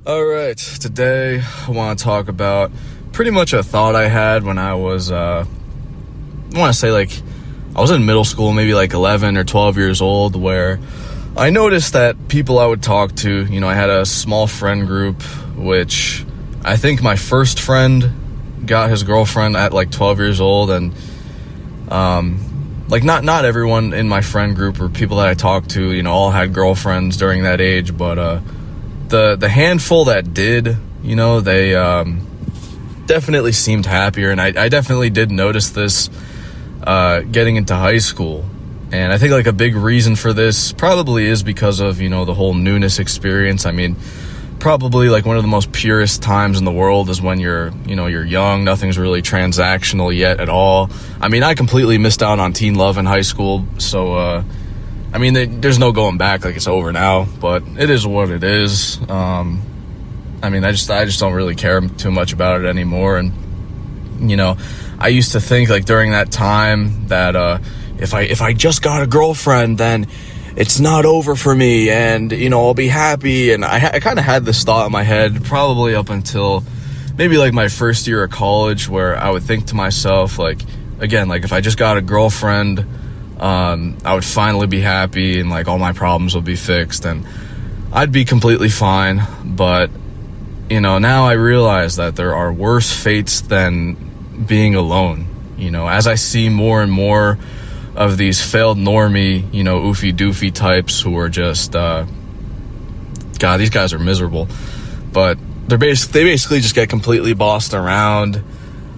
All right, today I want to talk about pretty much a thought I had when I was, I want to say I was in middle school, maybe 11 or 12 years old, where I noticed that people I would talk to, I had a small friend group, which I think my first friend got his girlfriend at 12 years old, and not everyone in my friend group or people that I talked to, all had girlfriends during that age, but the handful that did, they definitely seemed happier, and I definitely did notice this getting into high school. And I think a big reason for this probably is because of, the whole newness experience. I mean, probably one of the most purest times in the world is when you're young. Nothing's really transactional yet at all. I mean, I completely missed out on teen love in high school, so there's no going back. It's over now, but it is what it is. I just don't really care too much about it anymore. And, I used to think during that time that, if I just got a girlfriend, then it's not over for me and, I'll be happy. And I kind of had this thought in my head probably up until maybe my first year of college, where I would think to myself, if I just got a girlfriend, I would finally be happy and all my problems would be fixed and I'd be completely fine. But, now I realize that there are worse fates than being alone. As I see more and more of these failed normie, oofy doofy types who are just, God, these guys are miserable, but they basically just get completely bossed around.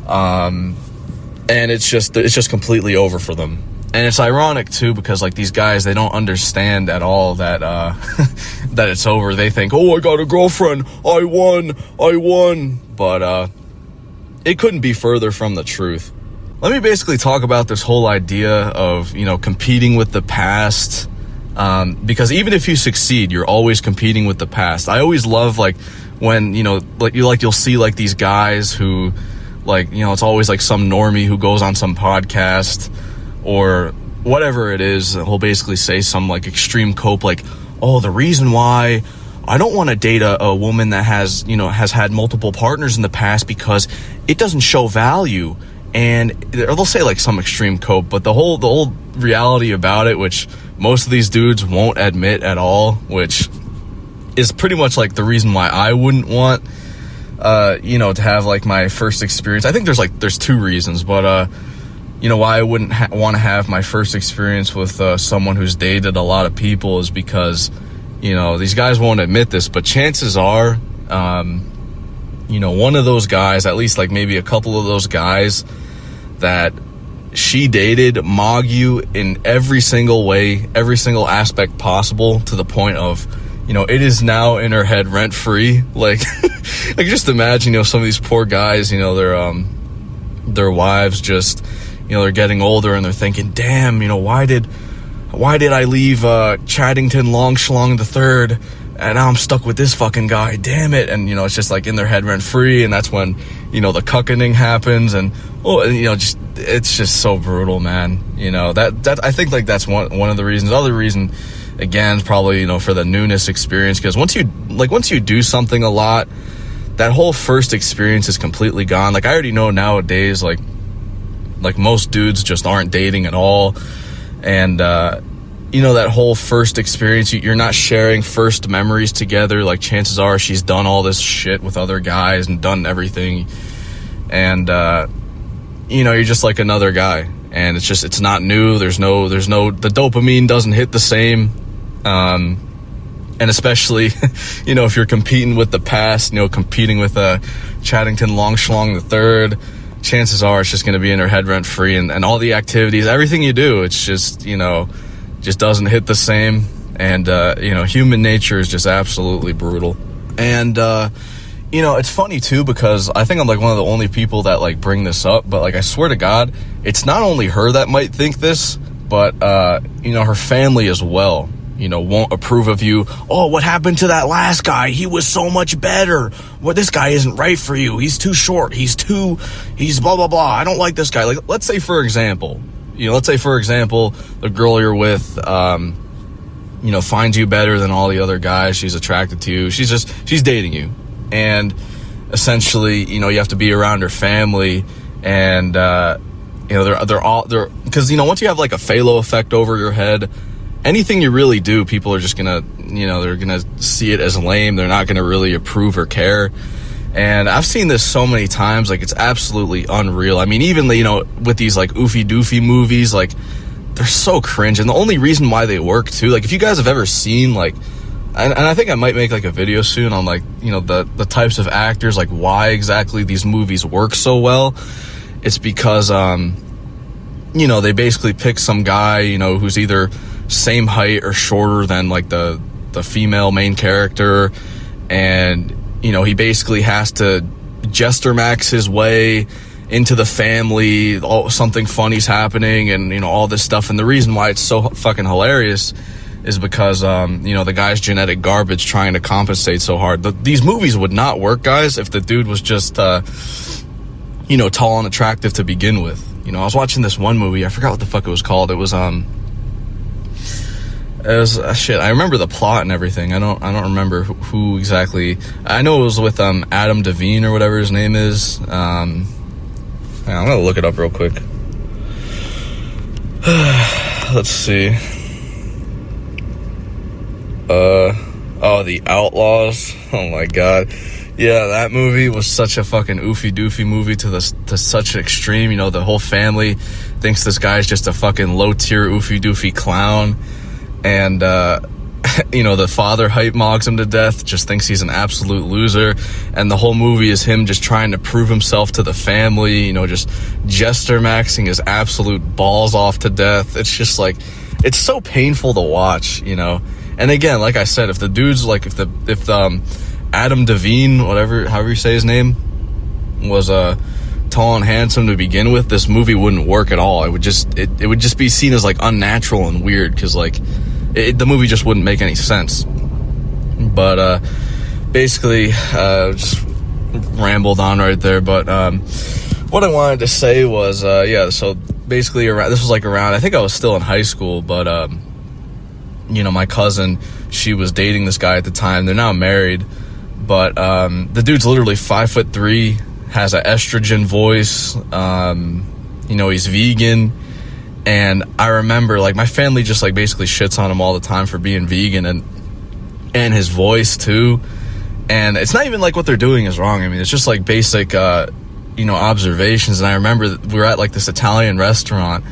And it's just completely over for them. And it's ironic too, because these guys, they don't understand at all that that it's over. They think, oh, I got a girlfriend, I won. But it couldn't be further from the truth. Let me basically talk about this whole idea of, competing with the past. Because even if you succeed, you're always competing with the past. I always love when, you'll see these guys who it's always some normie who goes on some podcast or whatever it is. He'll basically say some extreme cope, oh, the reason why I don't want to date a woman that has had multiple partners in the past because it doesn't show value. And they'll say some extreme cope, but the whole reality about it, which most of these dudes won't admit at all, which is pretty much the reason why I wouldn't want to have my first experience. I think there's two reasons, but why I wouldn't want to have my first experience with someone who's dated a lot of people is because these guys won't admit this, but chances are one of those guys, at least maybe a couple of those guys that she dated, mog you in every single way, every single aspect possible, to the point of, it is now in her head rent free. Just imagine, some of these poor guys, their wives just, they're getting older and they're thinking, damn, why did I leave Chaddington Long Schlong the Third, and now I'm stuck with this fucking guy, damn it. And it's just in their head rent free, and that's when the cucking happens, and it's just so brutal, man. That I think that's one of the reasons. The other reason, again, is probably for the newness experience, because once you do something a lot, that whole first experience is completely gone. I already know nowadays, most dudes just aren't dating at all, and that whole first experience, you're not sharing first memories together. Chances are she's done all this shit with other guys and done everything, and you're just another guy, and it's not new. There's no the dopamine doesn't hit the same, and especially if you're competing with the past, competing with Chaddington Long Schlong the Third, chances are it's just going to be in her head rent free, and all the activities, everything you do, it's just just doesn't hit the same. And human nature is just absolutely brutal. And it's funny too, because I think I'm one of the only people that bring this up, but I swear to God, it's not only her that might think this, but her family as well. Won't approve of you. Oh, what happened to that last guy? He was so much better. Well, this guy isn't right for you. He's too short. He's blah, blah, blah. I don't like this guy. Let's say, for example, the girl you're with, finds you better than all the other guys. She's attracted to you. She's dating you. And essentially, you have to be around her family. And, they're all, because, once you have like a Failo effect over your head, anything you really do, people are just gonna, they're gonna see it as lame. They're not gonna really approve or care. And I've seen this so many times, like, it's absolutely unreal. I mean, even, with these, like, oofy-doofy movies, like, they're so cringe. And the only reason why they work, too, like, if you guys have ever seen, like, and I think I might make, like, a video soon on, like, the types of actors, like, why exactly these movies work so well. It's because, they basically pick some guy, who's either same height or shorter than, like, the female main character, and he basically has to jester max his way into the family. Something funny's happening, and all this stuff. And the reason why it's so fucking hilarious is because the guy's genetic garbage trying to compensate so hard. These movies would not work, guys, if the dude was just tall and attractive to begin with. I was watching this one movie. I forgot what the fuck it was called. It was shit. I remember the plot and everything. I don't remember who exactly. I know it was with Adam Devine or whatever his name is. I'm gonna look it up real quick. Let's see. The Outlaws. Oh my god. Yeah, that movie was such a fucking oofy-doofy movie to such an extreme. The whole family thinks this guy's just a fucking low-tier oofy-doofy clown. And, the father hype mogs him to death, just thinks he's an absolute loser. And the whole movie is him just trying to prove himself to the family, just jester maxing his absolute balls off to death. It's just like, it's so painful to watch, And again, like I said, if the dude's like, if Adam Devine, however you say his name, was tall and handsome to begin with, this movie wouldn't work at all. It would just be seen as like unnatural and weird, because like the movie just wouldn't make any sense. But basically, just rambled on right there. But what I wanted to say was, so basically this was like around, I think I was still in high school, but my cousin, she was dating this guy at the time. They're now married, but the dude's literally 5'3", has an estrogen voice. He's vegan. And I remember, like, my family just, like, basically shits on him all the time for being vegan, and his voice, too. And it's not even like what they're doing is wrong. I mean, it's just, like, basic, observations. And I remember we were at, like, this Italian restaurant,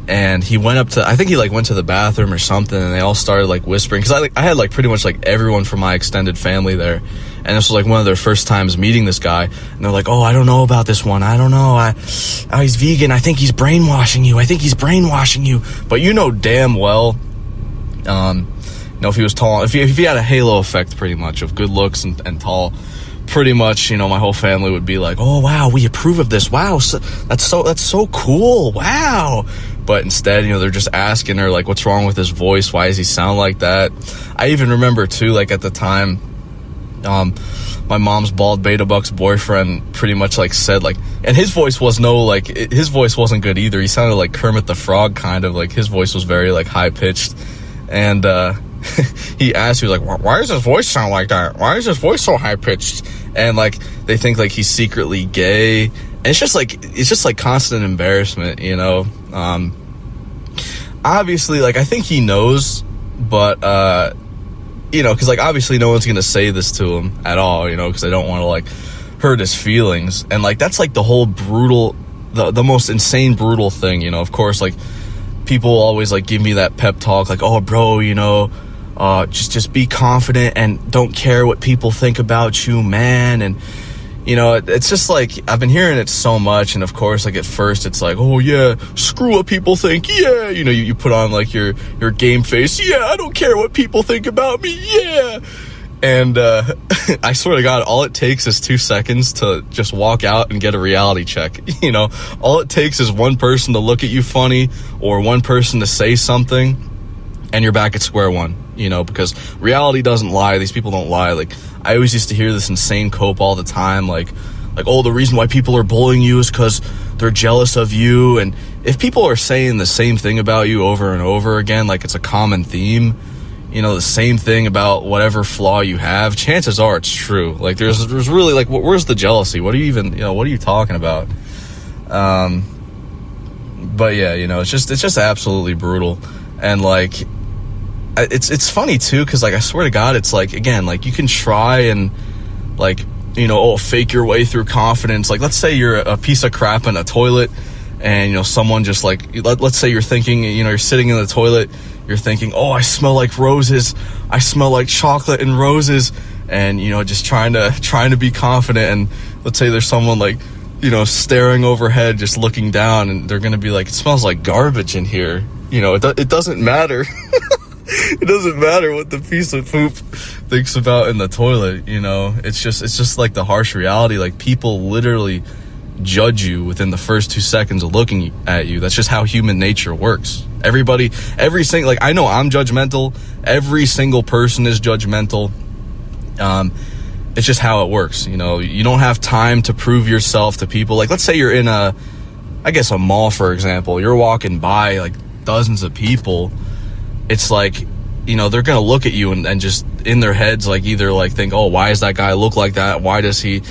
and he went up to, I think he, like, went to the bathroom or something, and they all started, like, whispering. Because I had, like, pretty much, like, everyone from my extended family there. And this was, like, one of their first times meeting this guy. And they're like, oh, I don't know about this one. I don't know. He's vegan. I think he's brainwashing you. But damn well, if he was tall, if he had a halo effect, pretty much, of good looks and tall, pretty much, my whole family would be like, oh, wow, we approve of this. Wow, that's so cool. Wow. But instead, they're just asking her, like, what's wrong with his voice? Why does he sound like that? I even remember, too, like, at the time, my mom's bald beta buck's boyfriend pretty much, like, said, like, and his voice was his voice wasn't good either. He sounded like Kermit the Frog, kind of, like, his voice was very, like, high-pitched. And, he asked, he was like, why does his voice sound like that? Why is his voice so high-pitched? And, like, they think, like, he's secretly gay. And it's just like constant embarrassment, obviously, like, I think he knows, but, because, like, obviously no one's going to say this to him at all, because they don't want to, like, hurt his feelings. And, like, that's, like, the whole brutal, the most insane, brutal thing, of course, like, people always, like, give me that pep talk, like, oh, bro, just be confident and don't care what people think about you, man. And, it's just like, I've been hearing it so much. And of course, like, at first it's like, oh yeah, screw what people think. Yeah. You put on, like, your game face. Yeah. I don't care what people think about me. Yeah. And, I swear to God, all it takes is 2 seconds to just walk out and get a reality check. All it takes is one person to look at you funny, or one person to say something, and you're back at square one, because reality doesn't lie. These people don't lie. Like, I always used to hear this insane cope all the time, like, oh, the reason why people are bullying you is because they're jealous of you. And if people are saying the same thing about you over and over again, like, it's a common theme, the same thing about whatever flaw you have, chances are it's true. Like there's really like, where's the jealousy? What are you even, what are you talking about? But yeah, it's just absolutely brutal. And like, it's funny too, cause like, I swear to God, it's like, again, like you can try and like, fake your way through confidence. Like, let's say you're a piece of crap in a toilet and, someone just like, let's say you're thinking, you're sitting in the toilet, you're thinking, oh, I smell like roses. I smell like chocolate and roses. And, just trying to be confident. And let's say there's someone like, staring overhead, just looking down, and they're going to be like, it smells like garbage in here. It doesn't matter. It doesn't matter what the piece of poop thinks about in the toilet. It's just like the harsh reality. Like, people literally judge you within the first 2 seconds of looking at you. That's just how human nature works. Every single, like, I know I'm judgmental. Every single person is judgmental. It's just how it works. You don't have time to prove yourself to people. Like, let's say you're in a mall, for example. You're walking by like dozens of people. It's like, they're going to look at you and just in their heads, like, either like think, oh, why does that guy look like that? Why does he?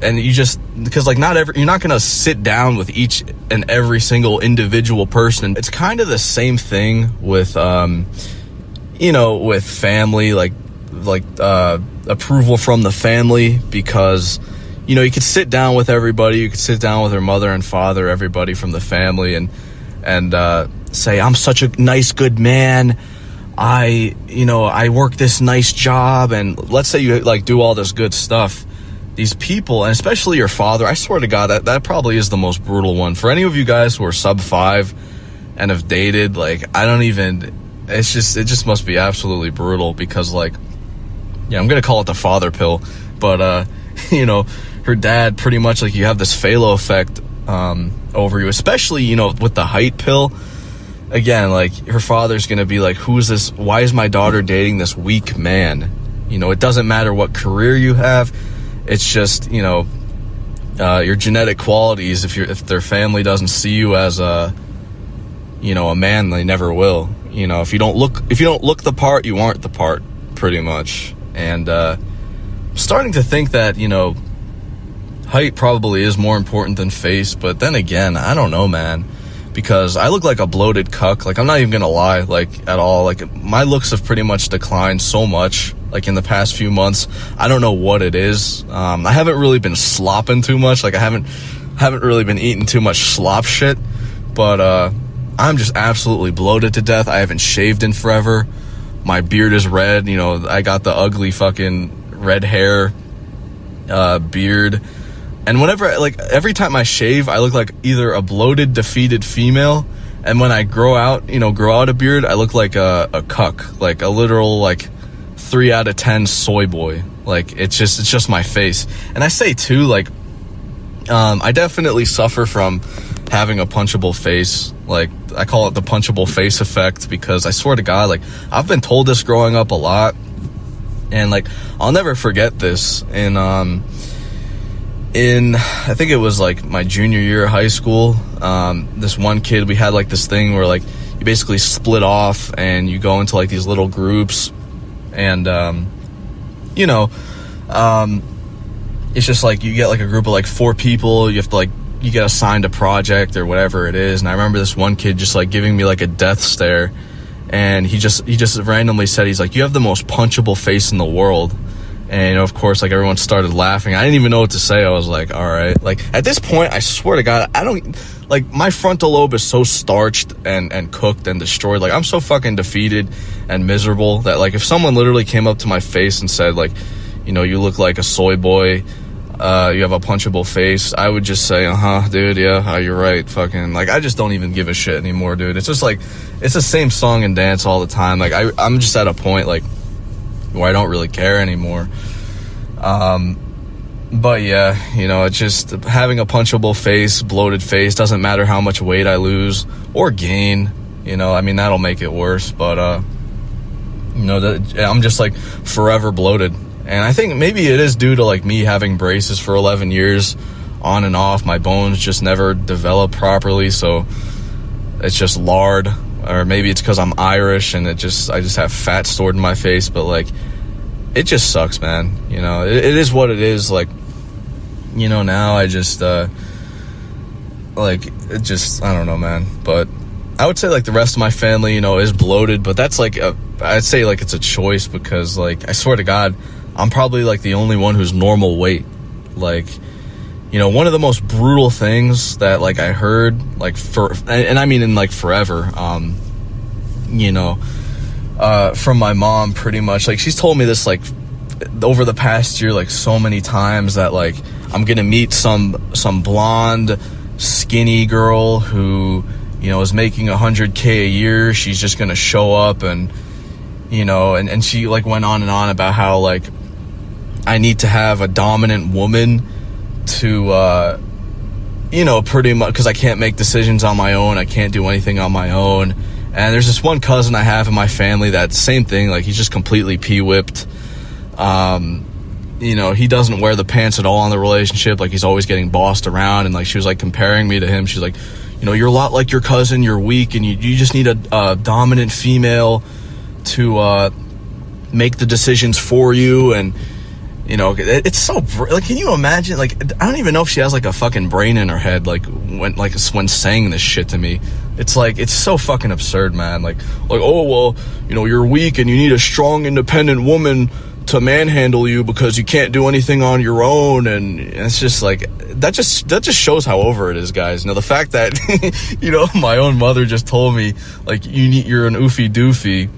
And because like you're not going to sit down with each and every single individual person. It's kind of the same thing with, with family, like approval from the family, because, you could sit down with everybody. You could sit down with their mother and father, everybody from the family, and say, I'm such a nice, good man. I work this nice job. And let's say you like do all this good stuff. These people, and especially your father, I swear to God, that probably is the most brutal one. For any of you guys who are sub 5 and have dated, like, it just must be absolutely brutal, because like, yeah, I'm going to call it the father pill, but, her dad pretty much, like, you have this Failo effect, over you, especially, with the height pill. Again, like, her father's going to be like, who's this? Why is my daughter dating this weak man? It doesn't matter what career you have. It's just, your genetic qualities. If their family doesn't see you as a man, they never will. If you don't look the part, you aren't the part, pretty much. And, I'm starting to think that, height probably is more important than face. But then again, I don't know, man, because I look like a bloated cuck. Like, I'm not even gonna lie, like, at all. Like, my looks have pretty much declined so much, like, in the past few months. I don't know what it is. I haven't really been slopping too much. Like, I haven't really been eating too much slop shit, but I'm just absolutely bloated to death. I haven't shaved in forever. My beard is red. I got the ugly fucking red hair beard. And every time I shave, I look like either a bloated, defeated female. And when I grow out a beard, I look like a cuck, like a literal, like, 3 out of 10 soy boy. Like, it's just my face. And I say too, like, I definitely suffer from having a punchable face. Like, I call it the punchable face effect, because I swear to God, like, I've been told this growing up a lot. And like, I'll never forget this. In I think it was like my junior year of high school, this one kid, we had like this thing where like you basically split off and you go into like these little groups, and it's just like you get like a group of like 4 people. You have to like, you get assigned a project or whatever it is. And I remember this one kid just like giving me like a death stare, and he just randomly said, he's like, you have the most punchable face in the world. And, of course, like, everyone started laughing. I didn't even know what to say. I was like, all right. Like, at this point, I swear to God, my frontal lobe is so starched and cooked and destroyed. Like, I'm so fucking defeated and miserable that, like, if someone literally came up to my face and said, like, you look like a soy boy, you have a punchable face, I would just say, dude, yeah, you're right. Fucking, like, I just don't even give a shit anymore, dude. It's just, like, it's the same song and dance all the time. Like, I'm just at a point, like, where I don't really care anymore. But yeah, it's just having a punchable face, bloated face, doesn't matter how much weight I lose or gain, that'll make it worse. But, I'm just like forever bloated. And I think maybe it is due to like me having braces for 11 years on and off. My bones just never developed properly. So it's just lard or maybe it's because I'm Irish and I just have fat stored in my face, but like, it just sucks, man. You know, it is what it is. Like, you know, now I just, like, it just, I don't know, man. But I would say, like, the rest of my family, you know, is bloated, but that's, like, I'd say, like, it's a choice because, like, I swear to God, I'm probably, like, the only one who's normal weight. Like, you know, one of the most brutal things that, like, I heard, like, and I mean in, like, forever, you know, from my mom, pretty much, like, she's told me this, like, over the past year, like, so many times that, like, I'm gonna meet some blonde, skinny girl who, you know, is making $100K a year. She's just gonna show up and, you know, and she, like, went on and on about how, like, I need to have a dominant woman to, you know, pretty much, because I can't make decisions on my own. I can't do anything on my own. And there's this one cousin I have in my family that same thing, like, he's just completely pee-whipped. You know, he doesn't wear the pants at all in the relationship. Like, he's always getting bossed around. And, like, she was, like, comparing me to him. She's like, you know, you're a lot like your cousin. You're weak, and you just need a dominant female to make the decisions for you. And, you know, it's so, like, can you imagine? Like, I don't even know if she has, like, a fucking brain in her head, like, when saying this shit to me. It's like, it's so fucking absurd, man. Like, oh, well, you know, you're weak and you need a strong, independent woman to manhandle you because you can't do anything on your own. And it's just like, that just shows how over it is, guys. You know, the fact that, you know, my own mother just told me, like, you're an oofy doofy.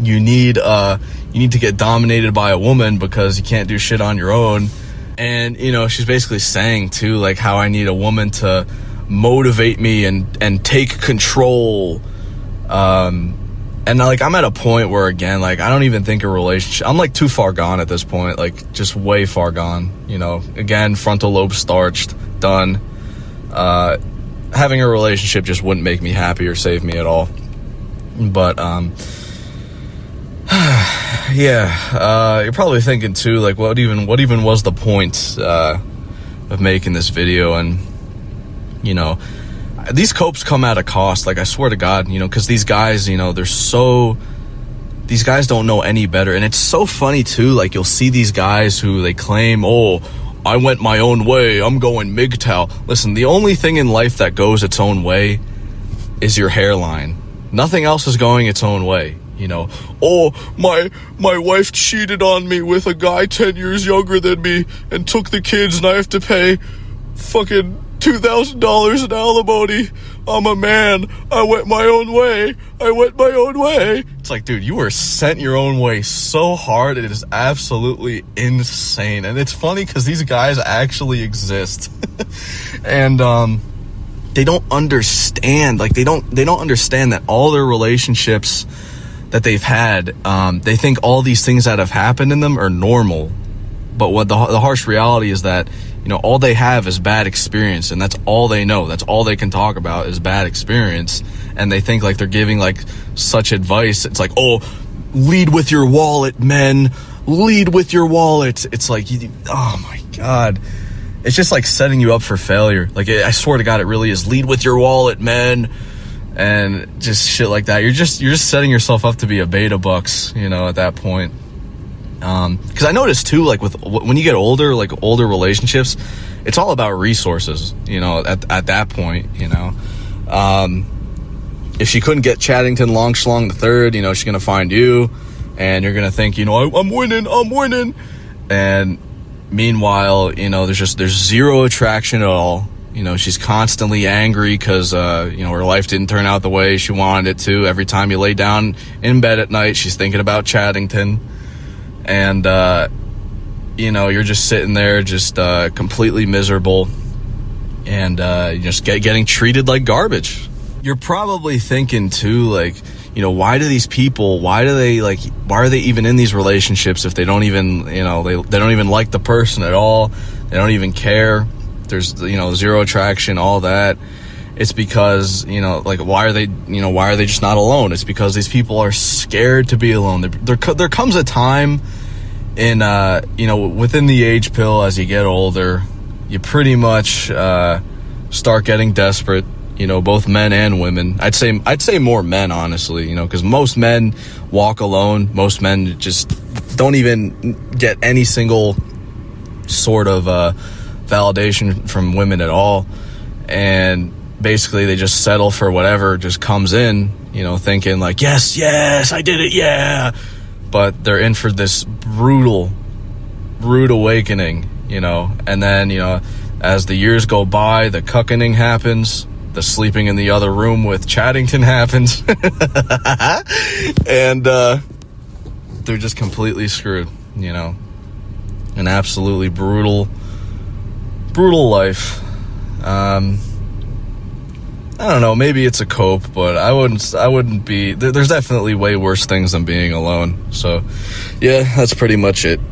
You need to get dominated by a woman because you can't do shit on your own. And, you know, she's basically saying too, like, how I need a woman to motivate me and take control. And, like, I'm at a point where, again, like, I don't even think a relationship, I'm, like, too far gone at this point, like, just way far gone, you know, again, frontal lobe starched, done. Having a relationship just wouldn't make me happy or save me at all. But, yeah, you're probably thinking, too, like, what even was the point, of making this video? And, you know, these copes come at a cost, like, I swear to God, you know, because these guys, you know, these guys don't know any better. And it's so funny, too, like, you'll see these guys who they claim, oh, I went my own way, I'm going MGTOW. Listen, the only thing in life that goes its own way is your hairline. Nothing else is going its own way, you know. Oh, my wife cheated on me with a guy 10 years younger than me and took the kids, and I have to pay fucking $2,000 in alimony. I'm a man. I went my own way. It's like, dude, you were sent your own way so hard. It is absolutely insane. And it's funny because these guys actually exist. And they don't understand. Like, they don't understand that all their relationships that they've had, they think all these things that have happened in them are normal. But what the harsh reality is that, you know, all they have is bad experience, and that's all they know. That's all they can talk about is bad experience. And they think, like, they're giving, like, such advice. It's like, oh, lead with your wallet, men. Lead with your wallet. It's like, oh my God. It's just like setting you up for failure. Like, I swear to God, it really is. Lead with your wallet, men. And just shit like that. You're just setting yourself up to be a beta bucks, you know, at that point. Because I noticed too, like, when you get older, like older relationships, it's all about resources, you know, at that point, you know. If she couldn't get Chaddington Longschlong the third, you know, she's gonna find you, and you're gonna think, you know, I'm winning. And meanwhile, you know, there's zero attraction at all. You know, she's constantly angry because, you know, her life didn't turn out the way she wanted it to. Every time you lay down in bed at night, she's thinking about Chaddington. And, you know, you're just sitting there just completely miserable and just getting treated like garbage. You're probably thinking, too, like, you know, why are they even in these relationships if they don't even, you know, they don't even like the person at all. They don't even care. There's, you know, zero attraction, all that. It's because, you know, like, why are they just not alone? It's because these people are scared to be alone. There comes a time in, you know, within the age pill, as you get older, you pretty much start getting desperate. you know, both men and women. I'd say more men, honestly, you know, because most men walk alone. Most men just don't even get any single sort of validation from women at all, and basically they just settle for whatever just comes in, you know, thinking like, yes, I did it, yeah. But they're in for this rude awakening, you know. And then, you know, as the years go by, the cucking happens, the sleeping in the other room with Chattington happens, and they're just completely screwed, you know. An absolutely brutal life. I don't know, maybe it's a cope, but I wouldn't be, there's definitely way worse things than being alone. So yeah, that's pretty much it.